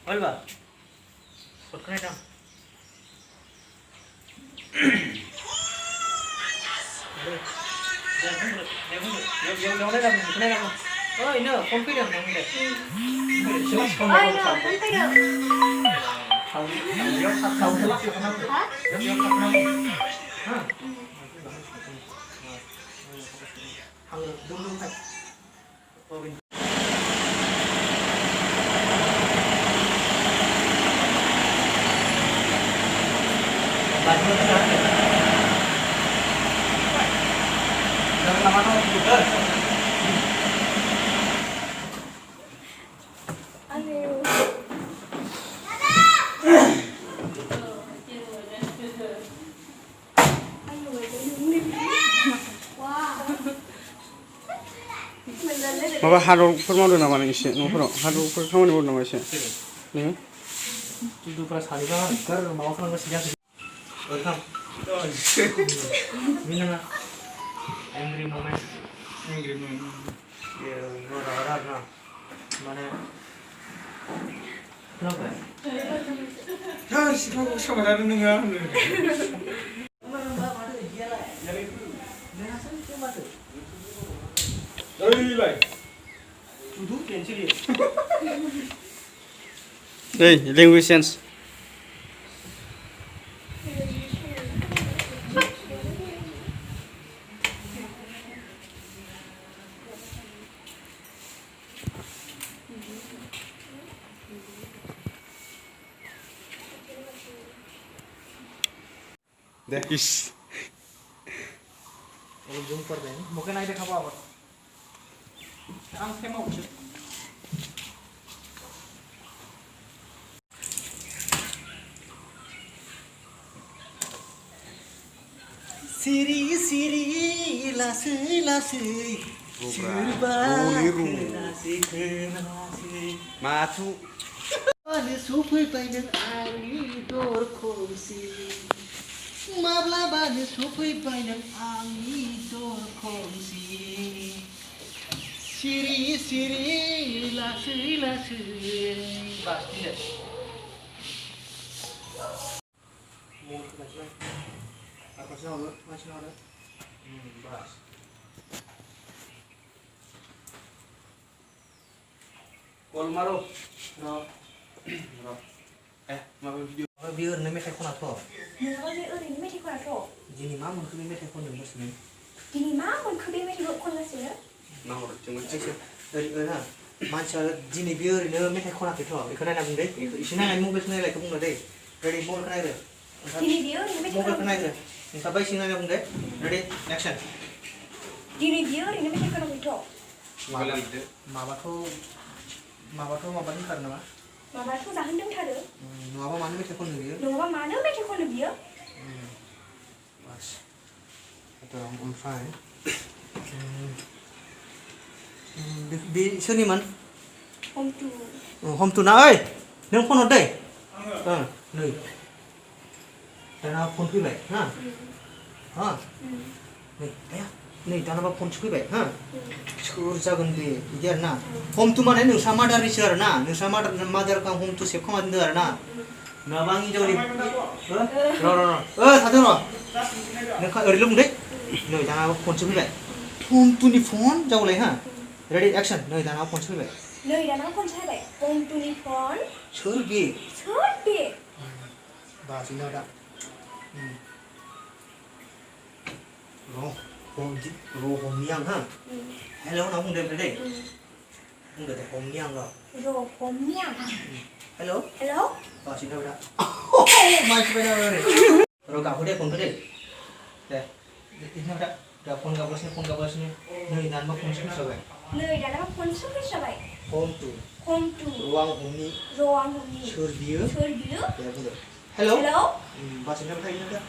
얼마? 어떡하냐? ơi nữa không biết được không được không ơi nữa không biết được không không không hả đúng đúng thật bạn muốn cái đó làm ăn không được ơi माबा हादरफोर मावदों नामा नों एसे न'फोराव हादरफोर खामानि मावदों नामा एसे नोङो दुदुफ्रा सानैबा गार माबा खालामगासिनो जायाखै ओंखाम मिनिङा एंग्रि मोमेन्ट आरोना माने खोनाबाय सिख्लाखौ सामायनानै नोङो आंनो ओइलाय दुदु पेन्सिल ओइ लेंगुवेज सेन्स दे इस जुम कर दें मुके नाय देखाबो आबाद आं फेमावसो सिरि सिरि लासै लासै सोरबा खोनासै खोनासै माथु मानो सफैबाय नों आंनि दरखंसिम माब्लाबानो सफैबाय नों आंनि दरखंसिम सिरि सिरि लासै लासै बास दिनै आकाशना हरो मानसिना हरो बास कल मारो र' माबा भिडिअ बेयो ओरैनो मेथाइ खनाथ' नोंहाबो बे ओरैनो मेथाइ खनाथ' दिनै मा मोनखो बे मेथाइ खनदोंगासिनो दिनै मा मोनखो बे मेथाइखौ खनगासिनो नाहर जों ओरैनो मानसिया दिनै बेयो ओरैनो मेथाइ खनाखैथ' बेखौ नायना बुंदे एसे नायनानै मबाइलखौ नायलायखौ बुंनो दै रेडि मबाइलखौ नायग्रो दिनै बियो ओरैनो मेथाइ मबाइलखौ नायग्रो नोंसा बायसिं नायना बुंदे रेडि एक्सन दिनै बियो ओरैनो मेथाइ खनाखैथ' माबाथ' माबा होनथारो नामा माबाथ' जाहोनदोंथारो नङाबा मानो मेथाइ खननो बियो नङाबा मानो मेथाइ खनो बियो बास ओमफ्राय बे सोरनिमोन हमटु ना ओइ नों फन हर दै नै दाना फन फैबाय हा नै दानाबा फनसो फैबाय हा सोर जागोन बे बिदि आरोना हमटु माने नोंसा मादारनिसो आरोना नोंसा मादारखौ आं हमटु सेभ खालामना दोनदों आरोना नङाबा आं हिनजावनि थादों र' नोंखा ओरैनो बुंदे नै दानाबा फनसो फैबाय हमटुनि फन जावलाय हा रेडि एक्सन नै दानाबा फनसो फैबाय नै दाना फनसो फैबाय हमटुनि फन सोर बे बासिनो दा र' हमनि आं हा हेल' होनना बुंदो ओमफ्राय दै बुंदो दे हमनि आं र' हमनि आं हेल' बासिनो दा मानसि बायना ओरै र' गाबो दे फनखौ दे बिदिनो दा फन गाबगासिनो नै दानबा फनसो फैसाबाय नै दाना फनसो फैसाबाय हमटु र' आं हमनि सोर बियो दे बुंदो हेल' बासिनो थायो दा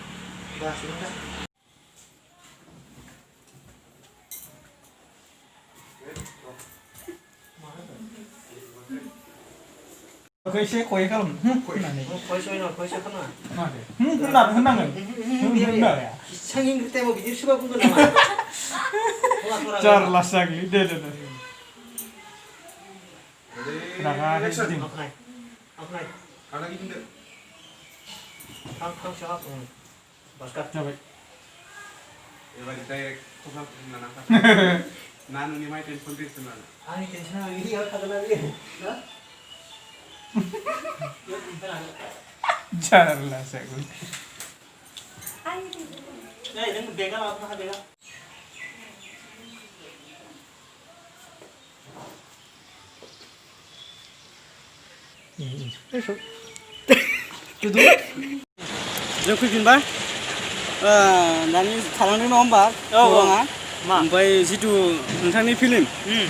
बासिनो दा एसे खय खालाम होननानै खयसो खालामा होननांगोन इसां इंग्रि टाइमाव बिदि सोरबा बुंगोन नामा जारलासो जागोन दे रागा ओमफ्राय आलागि बुंदो थां साहाब बासकाट जाबाय एबार डाइरेक्ट खबर लाना फा ना नोंनि माइ टेनसन टेनसन लाना आंनि टेनसना बेयाव थागोन ना बेयो ना Jarlah saya. आंनि नै नों बेगा लाबोनो हा बेगा जों फैफिनबाय दानि थालांदों नङा होमबा खौराङा ओमफ्राय जिथु नोंथांनि फिल्म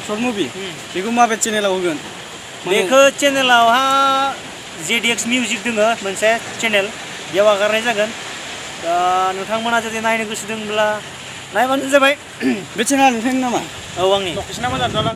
शर्ट मुभि बेखौ माबे चेनेलाव होगोन बेखौ चेनेलावहा जेडिएक्स मिउजिक दोङो मोनसे चेनेल बेयाव आगारनाय जागोन दा नोंथांमोना जुदि नायनो गोसो दंब्ला नायबानो जाबाय बे चेनेला नोंथांनि नामा औ आंनि Lokasinya mana?